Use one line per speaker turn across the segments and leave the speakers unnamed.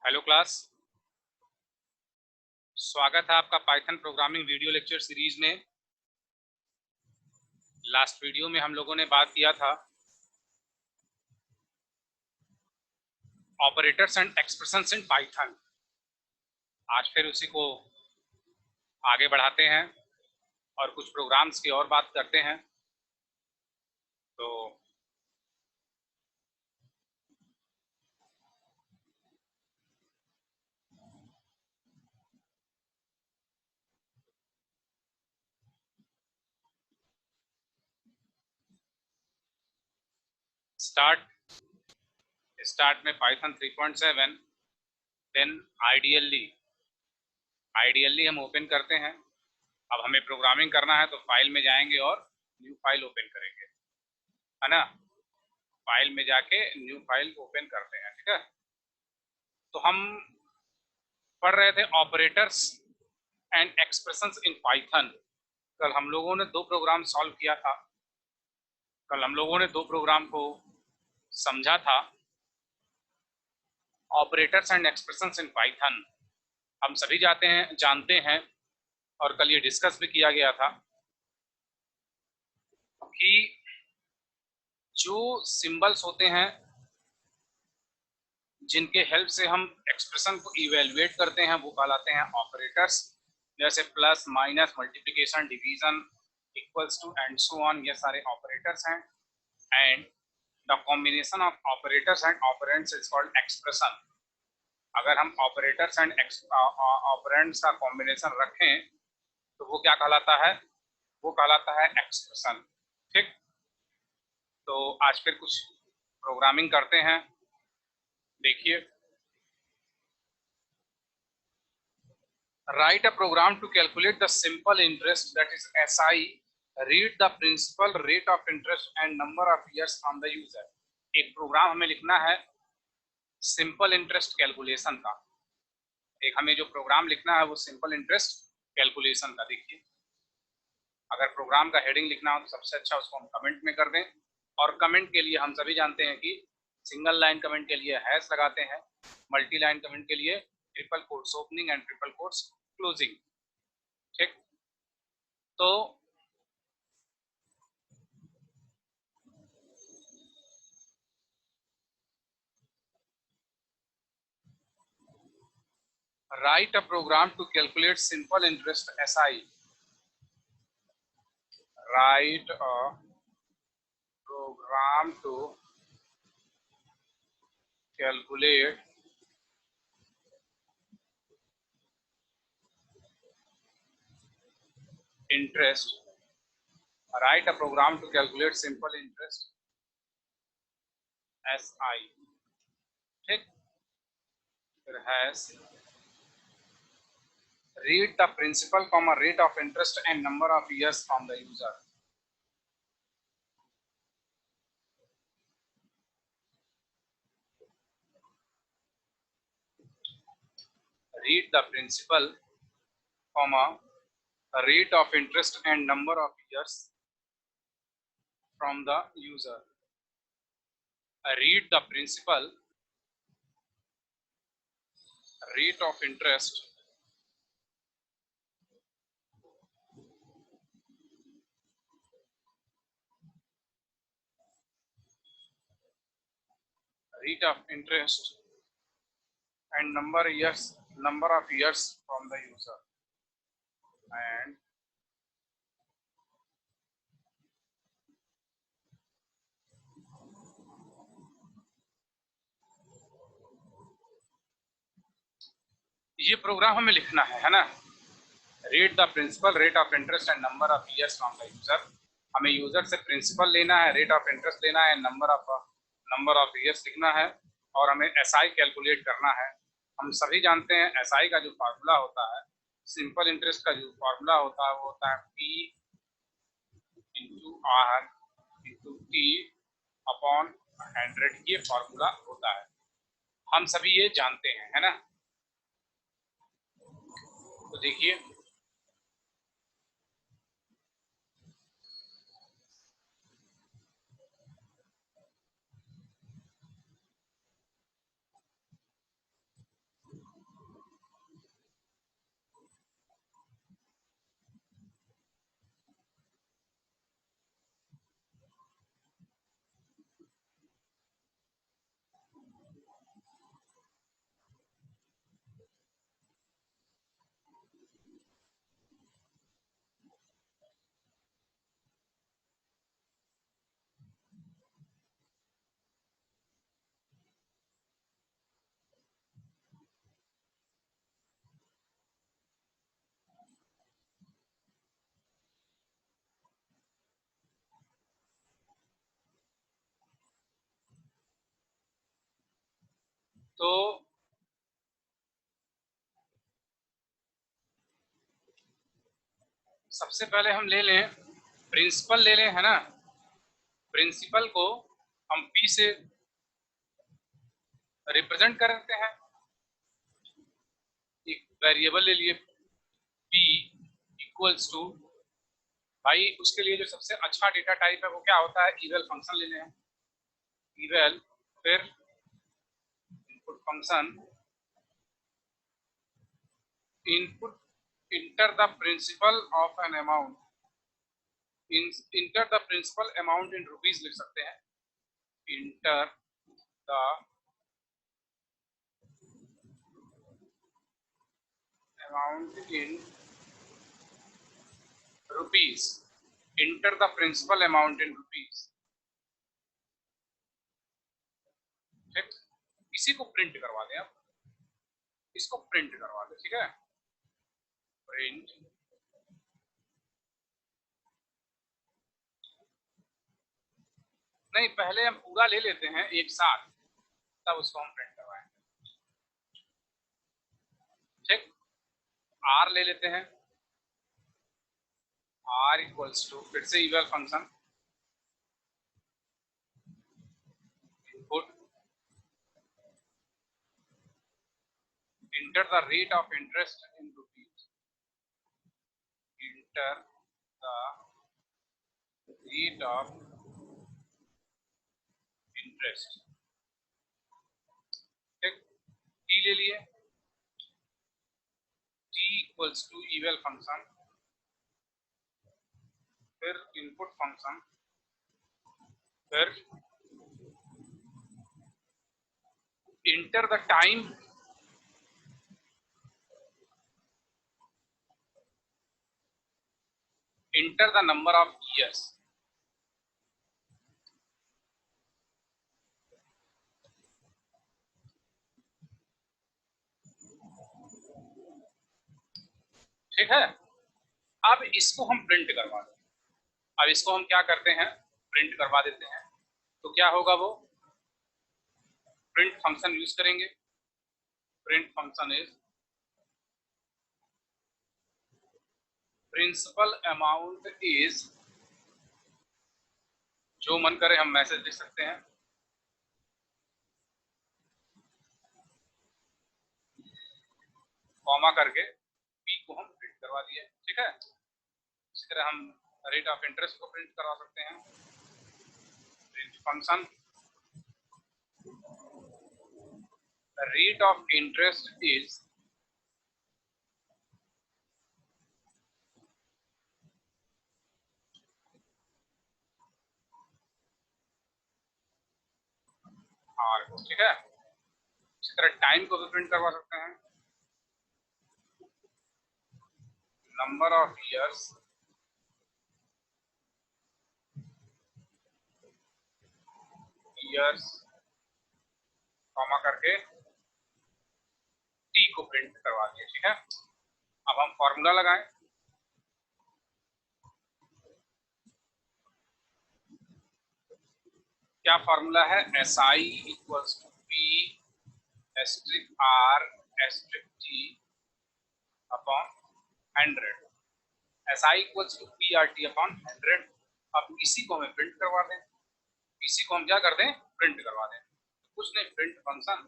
Hello class. स्वागत है आपका Python programming video lecture series में। लास्ट वीडियो में हम लोगों ने बात किया था operators and expressions in Python. आज फिर उसी को आगे बढ़ाते हैं और कुछ प्रोग्राम्स की और बात करते हैं। तो स्टार्ट में पाइथन 3.7, देन आइडियली हम ओपन करते हैं। अब हमें प्रोग्रामिंग करना है तो फाइल में जाएंगे और न्यू फाइल ओपन करेंगे, है ना। फाइल में जाके न्यू फाइल ओपन करते हैं, ठीक है। तो हम पढ़ रहे थे operators and expressions in Python. कल हम लोगों ने दो प्रोग्राम सॉल्व किया था। कल हम लोगों ने दो प्रोग्राम को समझा था, operators and expressions in Python. हम सभी जानते हैं और कल ये डिस्कस भी किया गया था कि जो सिंबल्स होते हैं जिनके हेल्प से हम एक्सप्रेशन को इवेल्युएट करते हैं वो कहलाते हैं ऑपरेटर्स। जैसे plus, minus, multiplication, division, equals to and so on, ये सारे ऑपरेटर्स हैं। And the combination of operators and operands is called expression. अगर हम ऑपरेटर्स एंड ऑपरेंड्स का कॉम्बिनेशन रखें तो वो क्या कहलाता है? वो कहलाता है एक्सप्रेशन। ठीक, तो आज फिर कुछ प्रोग्रामिंग करते हैं। देखिए, write a program to calculate the simple interest, that is SI. Read the principal rate of interest and number of years from the user. एक प्रोग्राम हमें लिखना है सिंपल इंटरेस्ट कैलकुलेशन का। एक हमें जो प्रोग्राम लिखना है वो सिंपल इंटरेस्ट कैलकुलेशन का। देखिए, अगर प्रोग्राम का हेडिंग लिखना हो तो सबसे अच्छा उसको हम कमेंट में कर दें। और कमेंट के लिए हम सभी जानते हैं कि सिंगल लाइन कमेंट के लिए हैश लगाते हैं, मल्टी लाइन कमेंट के लिए triple quotes opening and triple quotes closing. ठीक, तो write a program to calculate simple interest SI. Write a program to calculate interest. Write a program to calculate simple interest SI. ठीक, फिर has read the principal comma rate of interest and number of years from the user. Read the principal comma rate of interest and number of years from the user. Read the principal rate of interest rate of interest and number of years from the user. And ये program हमें लिखना है ना। Read the principal rate of interest and number of years from the user. हमें user से principal लेना है, rate of interest लेना है, नंबर ऑफ ईयर्स लिखना है और हमें एसआई कैलकुलेट करना है। हम सभी जानते हैं एसआई का जो फार्मूला होता है, सिंपल इंटरेस्ट का जो फार्मूला होता है वो होता है P into R into T upon 100। ये फार्मूला होता है, हम सभी ये जानते हैं, है ना। तो देखिए, तो सबसे पहले हम ले लें प्रिंसिपल, ले लें, है ना। प्रिंसिपल को हम P से रिप्रेजेंट करते हैं। एक वेरिएबल ले लिए P इक्वल्स टू, भाई उसके लिए जो सबसे अच्छा डेटा टाइप है वो क्या होता है, इवल फंक्शन लेने हैं। इवल, फिर input function, input, enter the principal of an amount, enter the principal amount in rupees लिख सकते हैं। Enter the amount in rupees, enter the principal amount in rupees. ठीक, इसी को प्रिंट करवा दें, अब इसको प्रिंट करवा दें, ठीक है। प्रिंट, नहीं पहले हम पूरा ले लेते हैं एक साथ, तब उसको हम प्रिंट करवाएंगे। ठीक, आर ले लेते हैं, आर इक्वल्स टू, फिर से eval function, input, enter the rate of interest in rupees, enter the rate of interest. ठीक, टी ले लिए, T equals to eval function, फिर इनपुट फंक्शन, फिर enter the time, enter the number of years. ठीक है, अब इसको हम प्रिंट करवा दें। अब इसको हम क्या करते हैं, प्रिंट करवा देते हैं। तो क्या होगा, वो प्रिंट फंक्शन यूज करेंगे। Print function is principal amount is, जो मन करे हम मैसेज लिख सकते हैं, कॉमा करके पी को हम प्रिंट करवा दिए। ठीक है, इसी तरह हम रेट ऑफ इंटरेस्ट को प्रिंट करवा सकते हैं। Print function, rate of interest is, R को। ठीक है, इसी तरह टाइम को भी प्रिंट करवा सकते हैं। Number of years years comma करके टी को प्रिंट करवा दिए। ठीक है, अब हम फॉर्मूला लगाएं। क्या फॉर्मूला है, S I equals to P asterisk R asterisk T upon 100। S I equals to P R T upon 100। अब इसी को हमें प्रिंट करवा दें, इसी को हम क्या कर दें, प्रिंट करवा दें। कुछ नहीं, print function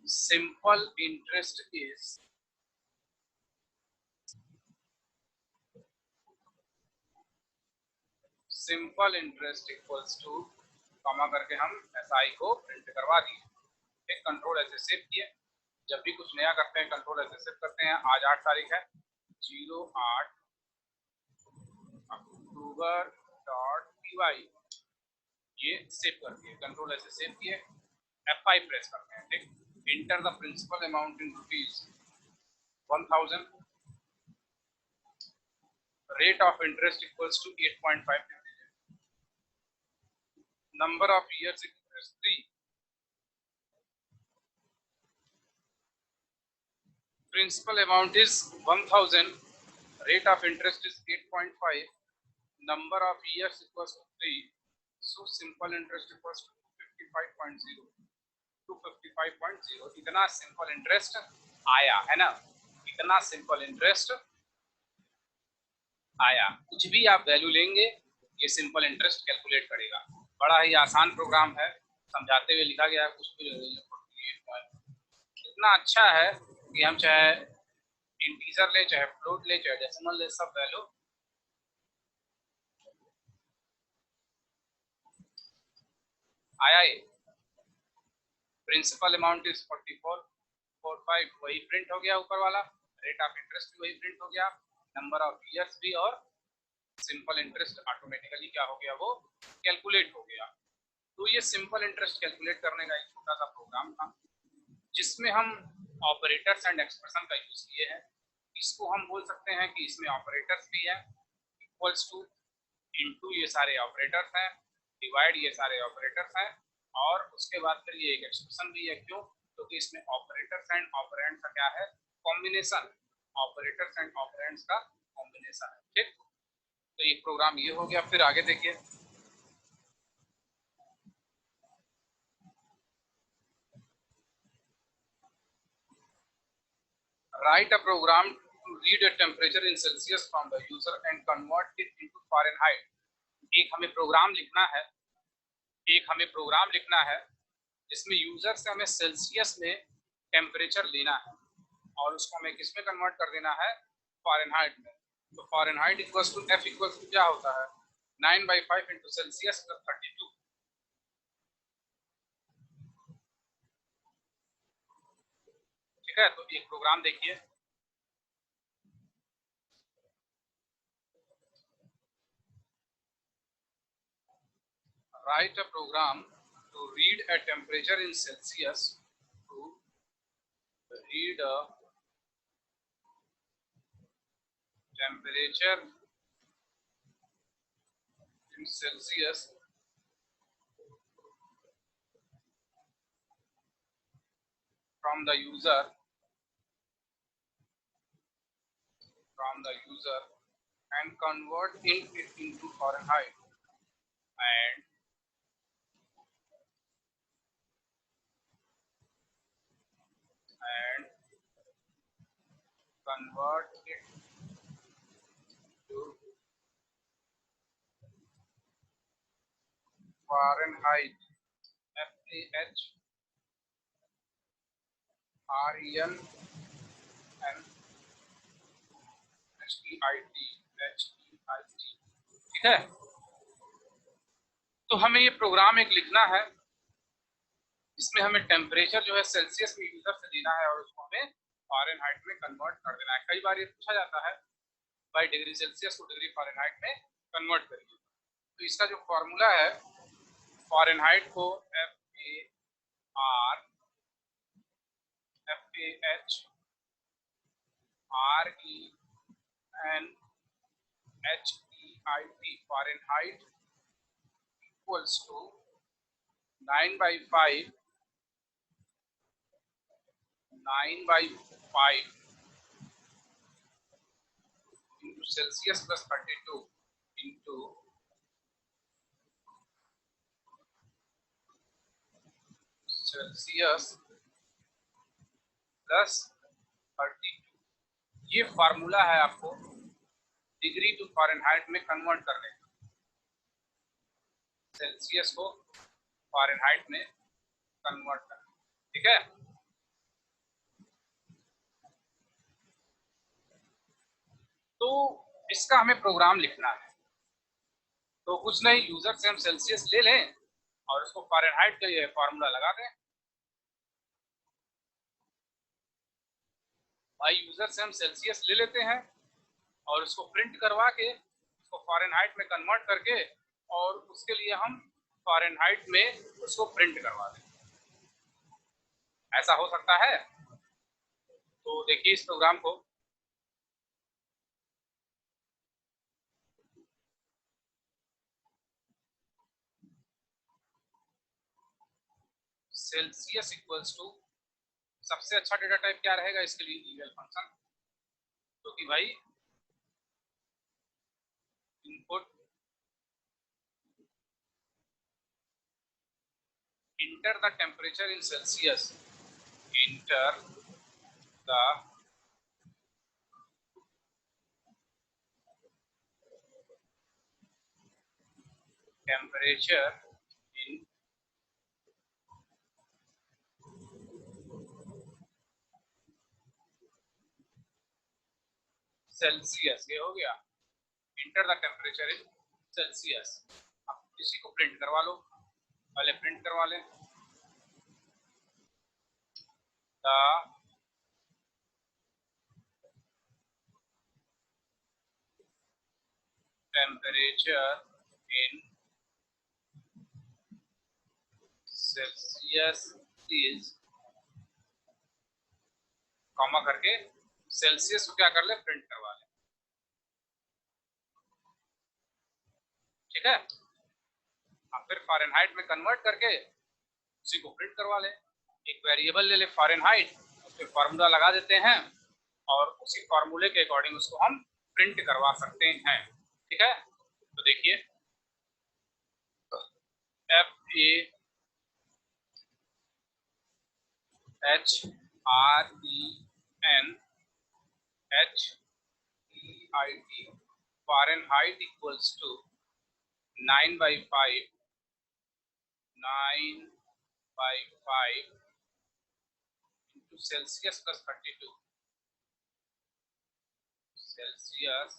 simple interest is, simple interest equals to, comma करके हम एस आई को प्रिंट करवा दिए। एक कंट्रोल ऐसे सेव किए। जब भी कुछ नया करते हैं कंट्रोल ऐसे सेव करते हैं। आज 8 तारीख है, 08 अक्टूबर डॉट py, ये सेव कर दिए, कंट्रोल ऐसे सेव किए। F5 प्रेस करते हैं। ठीक, enter the principal amount in rupees 1000, rate of interest equals to 8.5, number of years equals 3, principal amount is 1000, rate of interest is 8.5, number of years equals to 3, so simple interest equals to 255.0 255.0 इतना simple interest आया है ना, इतना simple interest आया। कुछ भी आप value लेंगे ये सिंपल इंटरेस्ट कैलकुलेट करेगा। बड़ा ही आसान प्रोग्राम है, समझाते हुए लिखा गया है। कुछ भी इतना अच्छा है कि हम चाहे इंटीजर ले, चाहे फ्लोट ले, चाहे डेसिमल ले, सब वैल्यू आया। ये प्रिंसिपल अमाउंट इज 4445 वही प्रिंट हो गया, ऊपर वाला रेट ऑफ इंटरेस्ट भी वही प्रिंट हो गया, नंबर ऑफ ईयर्स भी, और सिंपल इंटरेस्ट ऑटोमेटिकली क्या हो गया, वो कैलकुलेट हो गया। तो ये सिंपल इंटरेस्ट कैलकुलेट करने का एक छोटा सा प्रोग्राम था जिसमें हम ऑपरेटर्स एंड एक्सप्रेशन का यूज किए हैं। इसको हम बोल सकते हैं कि इसमें ऑपरेटर्स भी है, इक्वल्स टू, इनटू ये सारे ऑपरेटर्स हैं, डिवाइड ये सारे ऑपरेटर्स हैं, और उसके बाद फिर ये एक एक्सप्रेशन भी है। क्यों? क्योंकि इसमें ऑपरेटर्स एंड ऑपरेंड्स का क्या है, कॉम्बिनेशन, ऑपरेटर्स एंड ऑपरेंड्स का कॉम्बिनेशन है। ठीक, तो ये प्रोग्राम ये हो गया। फिर आगे देखिए, write a program to read a temperature in Celsius from the user and convert it into Fahrenheit। एक हमें प्रोग्राम लिखना है, एक हमें प्रोग्राम लिखना है जिसमें यूजर से हमें सेल्सियस में टेम्परेचर लेना है और उसको हमें किस में कन्वर्ट कर देना है, फ़ारेनहाइट में। तो Fahrenheit equals to F equals to क्या होता है, 9/5 इंटू सेल्सियस प्लस 32। ठीक है, तो एक प्रोग्राम देखिए, write a program to read a temperature in Celsius, to read a temperature in Celsius from the user and convert it into Fahrenheit and convert it to Fahrenheit, FAHRENHEIT। ठीक है, तो हमें ये प्रोग्राम एक लिखना है इसमें हमें टेम्परेचर जो है सेल्सियस में यूजर से देना है और उसको हमें फ़ारेनहाइट में कन्वर्ट कर देना है। कई बार ये पूछा जाता है भाई डिग्री सेल्सियस को डिग्री फ़ारेनहाइट में कन्वर्ट करिए। तो इसका जो फॉर्मूला है, फ़ारेनहाइट को FAHRENHEIT Fahrenheit equals to 9/5 into Celsius plus 32 into Celsius plus 32। ये फार्मूला है आपको डिग्री टू फ़ारेनहाइट में कन्वर्ट करने का, सेल्सियस को फ़ारेनहाइट में कन्वर्ट करना। ठीक है, तो इसका हमें प्रोग्राम लिखना है। तो कुछ नहीं, यूजर से हम सेल्सियस ले लें और उसको फ़ारेनहाइट का ये फार्मूला लगा दें। भाई यूजर से हम सेल्सियस ले लेते हैं और उसको प्रिंट करवा के उसको फ़ारेनहाइट में कन्वर्ट करके और उसके लिए हम फ़ारेनहाइट में उसको प्रिंट करवा दें। ऐसा हो सकता है? तो देखिए इस प्रोग्राम को, सेल्सियस इक्वल्स टू, सबसे अच्छा डेटा टाइप क्या रहेगा इसके लिए, ईएल फंक्शन, क्योंकि भाई input enter the temperature in Celsius, enter the temperature in Celsius, ये हो गया enter the temperature in Celsius। अब इसी को प्रिंट करवा लो, पहले प्रिंट करवा लें the temperature in Celsius is, comma करके सेल्सियस को क्या कर ले, प्रिंट करवा ले। ठीक है, अब फिर फ़ारेनहाइट में कन्वर्ट करके उसी को प्रिंट करवा ले। एक वेरिएबल ले ले फ़ारेनहाइट, उस पर फॉर्मूला लगा देते हैं और उसी फॉर्मूले के अकॉर्डिंग उसको हम प्रिंट करवा सकते हैं। ठीक है, तो देखिए FARENHEIT Fahrenheit equals to 9/5 into Celsius plus 32 Celsius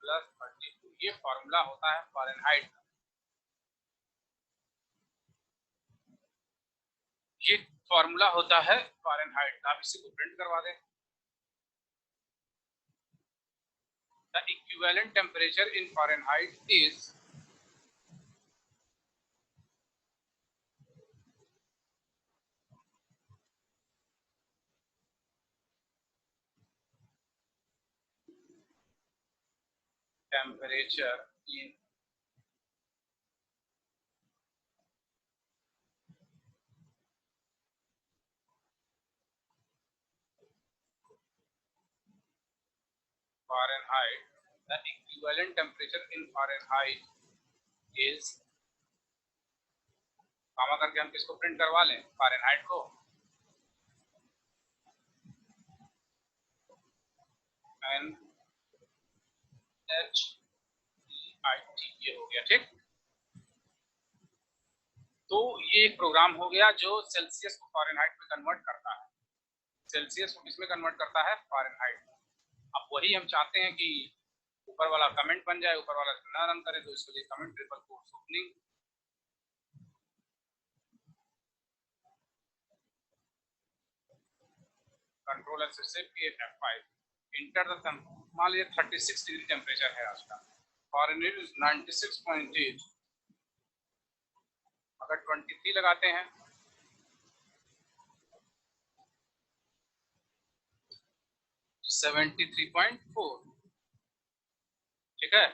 plus 32, ये फॉर्मूला होता है फ़ारेनहाइट का। ये फॉर्मूला होता है फ़ारेनहाइट का। आप इसी को प्रिंट करवा दें। The equivalent temperature in Fahrenheit is temperature in Fahrenheit, the equivalent temperature in Fahrenheit is, comma करके हम किसको प्रिंट करवा लें, फ़ारेनहाइट को, NHEIT, ये हो गया। ठीक, तो ये एक प्रोग्राम हो गया जो सेल्सियस को फ़ारेनहाइट में कन्वर्ट करता है। सेल्सियस को किसमें कन्वर्ट करता है, फ़ारेनहाइट। अब वही हम चाहते हैं कि ऊपर वाला कमेंट बन जाए, ऊपर वाला ना रन करे, तो इसके लिए comment triple quotes opening control S से F5 इंटर द, मान लीजिए 36 डिग्री टेम्परेचर है आज का, फ़ारेनहाइट 96.8, अगर 23 लगाते हैं 73.4। ठीक है,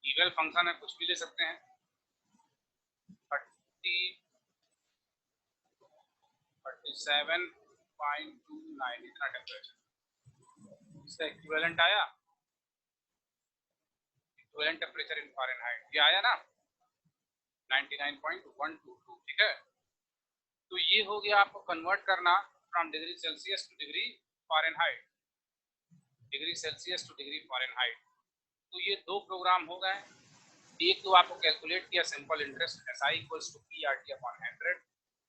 इवल फंक्शन है, कुछ भी ले सकते हैं। 37.29 इतना टेम्परेचर, इसका इक्विवेलेंट आया, इक्विवेलेंट टेम्परेचर इन फ़ारेनहाइट ये आया ना 99.122। ठीक है, तो ये हो गया आपको कन्वर्ट करना from degree Celsius two degree Fahrenheit, degree Celsius two degree Fahrenheit. तो ये दो प्रोग्राम हो गए। एक तो आपको कैलकुलेट किया simple interest SI equals to PRT/100,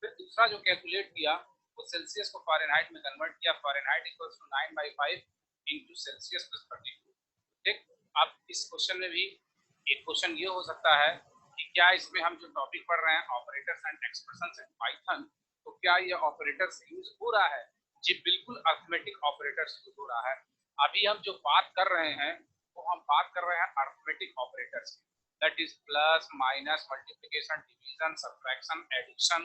फिर दूसरा जो कैलकुलेट किया वो सेल्सियस को फ़ारेनहाइट में कन्वर्ट किया, Fahrenheit equals to 9/5 into Celsius plus 32। ठीक, अब इस क्वेश्चन में भी एक क्वेश्चन ये हो सकता है कि क्या इसमें हम जो टॉपिक पढ़ रहे हैं operators and expressions in Python, तो क्या ये ऑपरेटर्स यूज हो रहा है? जी बिल्कुल, अरिथमेटिक ऑपरेटर्स यूज हो रहा है। अभी हम जो बात कर रहे हैं वो हम बात कर रहे हैं अरिथमेटिक ऑपरेटर्स की, that is plus minus multiplication division subtraction addition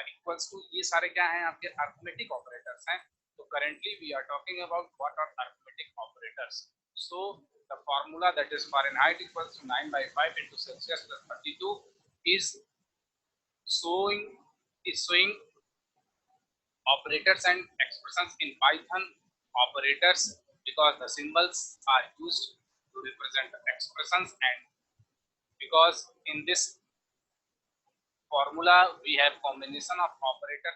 equals to, ये सारे क्या हैं आपके अरिथमेटिक ऑपरेटर्स हैं। तो currently we are talking about what are arithmetic operators. So the formula that is Fahrenheit equals to 9/5 into Celsius plus 32 is showing operators and expressions in Python, operators because the symbols are used to represent the expressions, and because in this formula we have combination of operators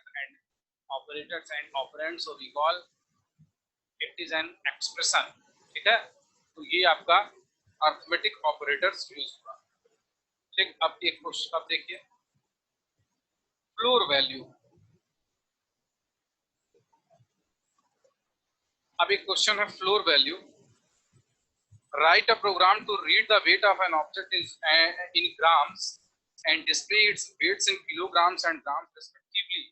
and operands, so we call it is an expression. ठीक है, तो ये आपका arithmetic operators use हुआ। ठीक, अब एक question अब देखिए, फ्लोर वैल्यू। अब एक क्वेश्चन है floor value. Write a program to read the weight of an object in grams and display its weights in kilograms and grams respectively।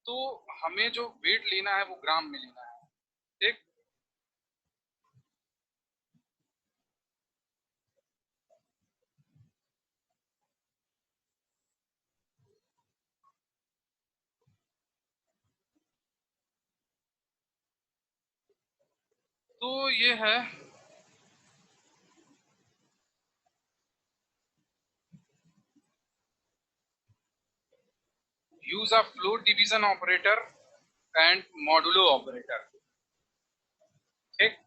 तो हमें जो वेट लेना है वो ग्राम में लेना है। ठीक, तो ये है use of floor division operator and modulo operator. ठीक,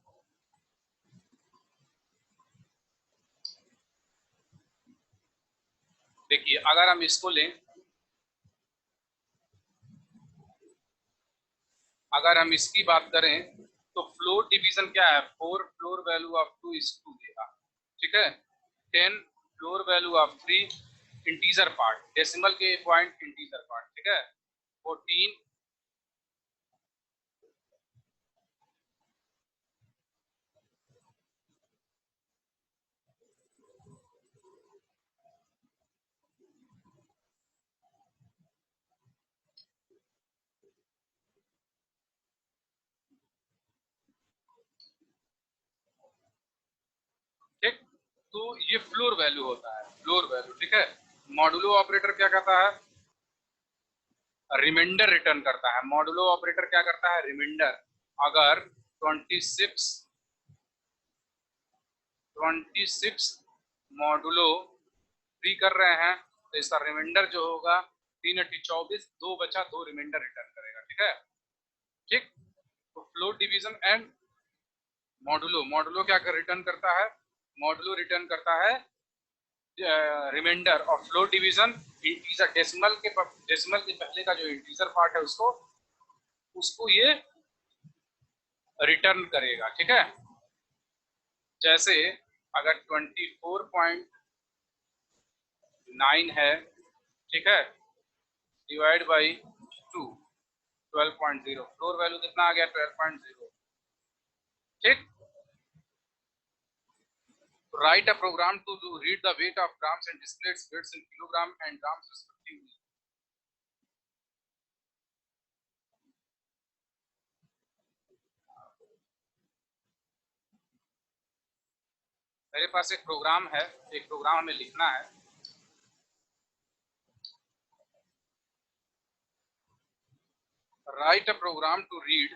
देखिए अगर हम इसको लें, अगर हम इसकी बात करें तो फ्लोर डिवीजन क्या है, 4 फ्लोर वैल्यू ऑफ 2 is 2 देगा। ठीक है, 10 floor value of 3 integer part, decimal के पॉइंट इंटीजर पार्ट। ठीक है, 14 ठीक, तो ये फ्लोर वैल्यू होता है, फ्लोर वैल्यू। ठीक है, मॉडुलो ऑपरेटर क्या करता है, रिमाइंडर रिटर्न करता है। मॉडुलो ऑपरेटर क्या करता है, रिमाइंडर। अगर 26 मॉडुलो 3 कर रहे हैं तो इसका रिमाइंडर जो होगा 3 × 24, 2 बचा, 2 रिमाइंडर रिटर्न करेगा। ठीक है, ठीक, तो फ्लोर डिवीजन एंड मॉडुलो क्या रिटर्न करता है, मॉडुलो रिटर्न करता है रिमाइंडर, और फ्लोर डिवीजन इंटीजर, डेसिमल के पहले का जो इंटीजर पार्ट है उसको ये रिटर्न करेगा। ठीक है, जैसे अगर 24.9 है, ठीक है, डिवाइड बाई 2, 12.0, फ्लोर वैल्यू कितना आ गया, 12.0। ठीक, write a program to read the weight of grams and display its weights in kilogram and grams respectively। मेरे पास एक प्रोग्राम है, एक प्रोग्राम हमें लिखना है। Write a program to read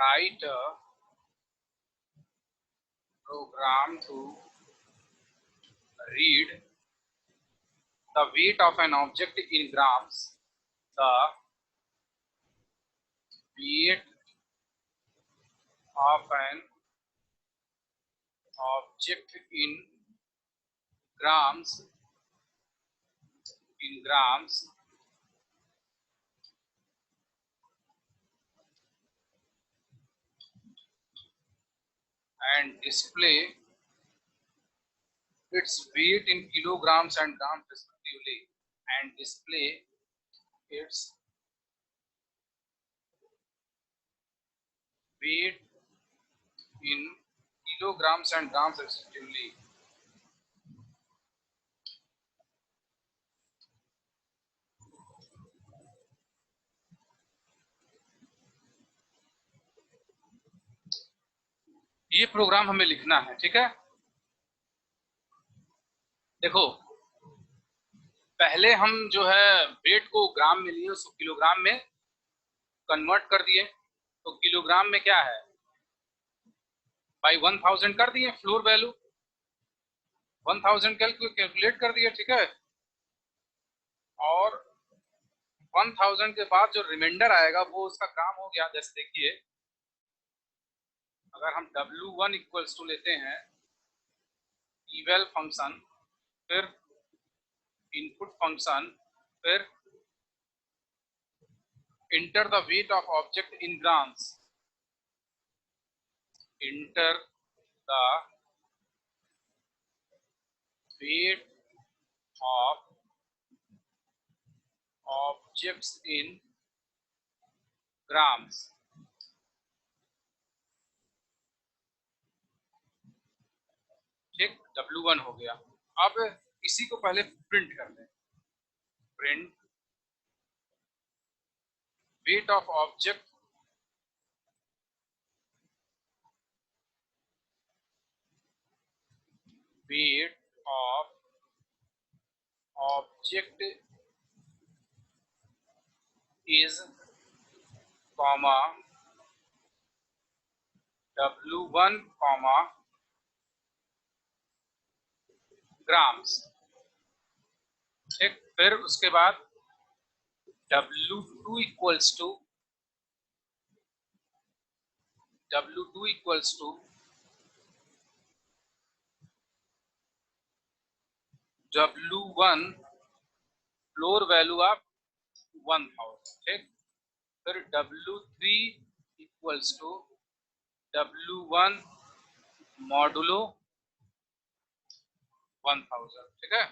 write a program to read the weight of an object in grams, the weight of an object in grams and display its weight in kilograms and grams respectively, and display its weight in kilograms and grams respectively। ये program हमें लिखना है। ठीक है, देखो पहले हम जो है वेट को ग्राम में लिए, उसको किलोग्राम में कन्वर्ट कर दिए, तो किलोग्राम में क्या है, बाई 1000 कर दिए, फ्लोर वैल्यू 1000 कैलकुलेट कर दिए। ठीक है, और 1000 के बाद जो रिमाइंडर आएगा वो उसका ग्राम हो गया। जैसे देखिए अगर हम W1 इक्वल्स टू लेते हैं eval फंक्शन, फिर इनपुट फंक्शन, फिर enter the weight of object in grams, enter the weight of objects in grams, ठीक, W1 हो गया। अब इसी को पहले प्रिंट कर लें, print weight of object weight of object is comma W1 comma grams, ठीक, फिर उसके बाद W2 equals to W1 floor value of 1000, ठीक, फिर W3 equals to W1 modulo 1000, ठीक है।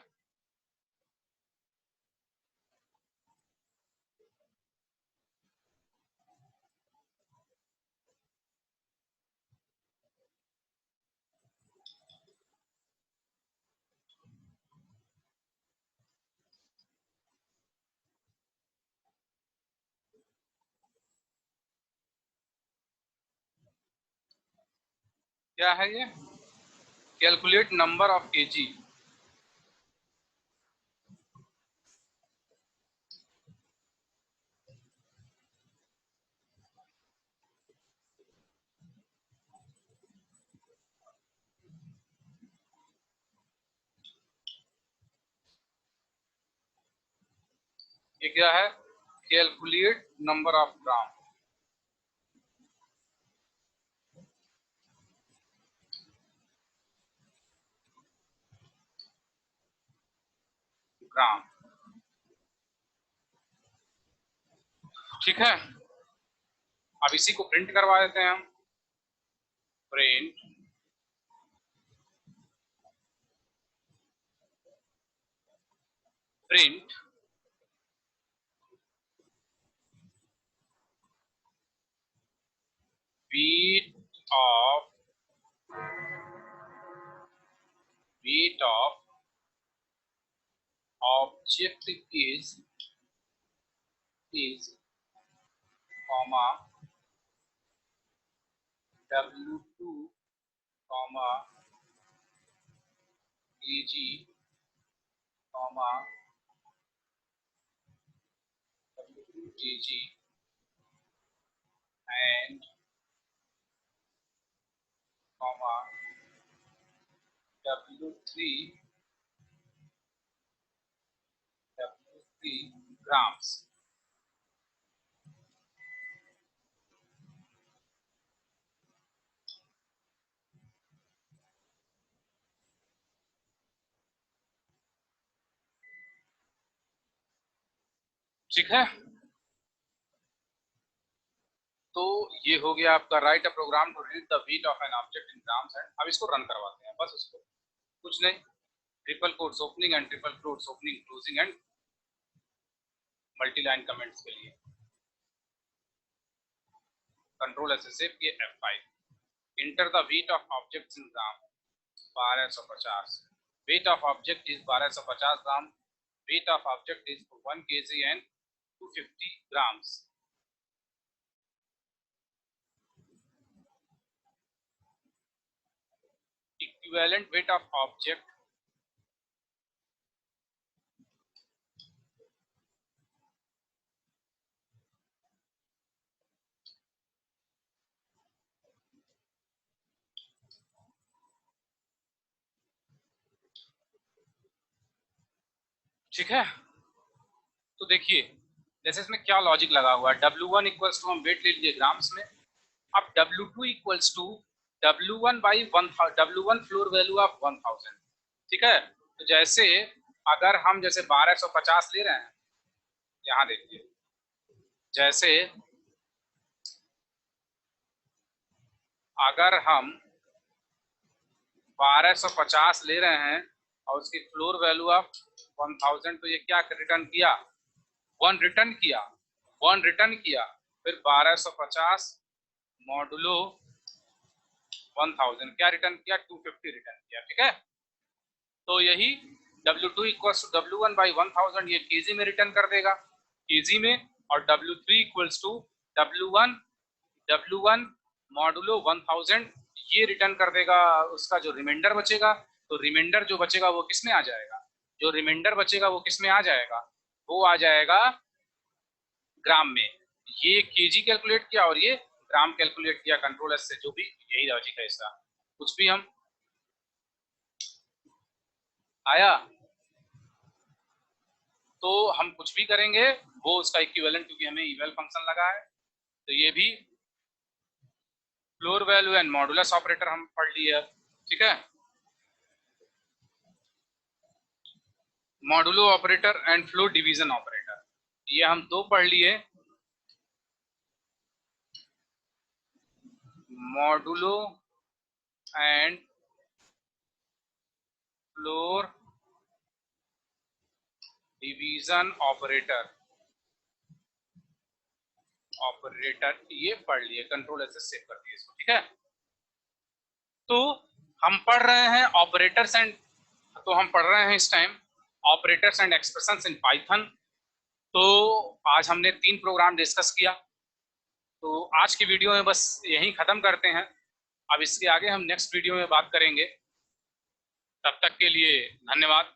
क्या है ये? कैलकुलेट नंबर ऑफ केजी, ये क्या है? कैलकुलेट नंबर ऑफ ग्राम, ग्राम, ठीक है। अब इसी को प्रिंट करवा देते हैं हम, print print weight of object is comma W2 comma kg comma W2 kg and comma W3 grams, ठीक है। तो ये हो गया आपका write a program to read the weight of an object in grams end. अब इसको रन करवाते हैं, बस इसको कुछ नहीं, triple quotes opening and triple quotes opening closing and multi line comments के लिए कंट्रोल एस सेव किए F5, enter the weight of objects in gram 1250, weight of object is 1250 gram, weight of object is 1 kg and 250 grams. Equivalent weight of object ठीक है। तो देखिए जैसे इसमें क्या लॉजिक लगा हुआ है, W1 इक्वल्स टू हम वेट ले लीजिए ग्राम्स में, अब W2 equals to W1 by 1000, W1 floor value of 1000, ठीक है। तो जैसे अगर हम जैसे 1250 ले रहे हैं, यहाँ देखिए, जैसे अगर हम 1250 ले रहे हैं और उसकी फ्लोर वैल्यू ऑफ 1000, तो ये क्या रिटर्न किया, 1 रिटर्न किया, 1 रिटर्न किया, फिर 1250 मॉडुलो 1000 क्या रिटर्न किया, 250 रिटर्न किया, ठीक है। तो यही W2 equals to W1 by 1000 ये केजी में रिटर्न कर देगा, केजी में, और W3 equals to W1 modulo 1000 ये रिटर्न कर देगा। उसका जो रिमाइंडर बचेगा, तो रिमाइंडर जो बचेगा वो किस में आ जाएगा, जो रिमाइंडर बचेगा वो किस में आ जाएगा, वो आ जाएगा ग्राम में। ये केजी कैलकुलेट किया और ये ग्राम कैलकुलेट किया कंट्रोल एस से, जो भी यही लॉजिक है इसका। कुछ भी हम आया तो हम कुछ भी करेंगे वो उसका इक्विवेलेंट, क्योंकि हमें इवल फंक्शन लगा है। तो ये भी floor value and modulus operator हम पढ़ लिए, ठीक है। Modulo operator and flow division operator ये हम दो पढ़ लिए। Modulo and floor division operator ये पढ़ लिए, कंट्रोल एस सेव कर दिए इसको, ठीक है। तो हम पढ़ रहे हैं ऑपरेटर्स एंड, तो हम पढ़ रहे हैं इस time operators and expressions in Python. तो आज हमने 3 प्रोग्राम डिस्कस किया। तो आज की वीडियो में बस यही खत्म करते हैं। अब इसके आगे हम नेक्स्ट वीडियो में बात करेंगे। तब तक के लिए धन्यवाद।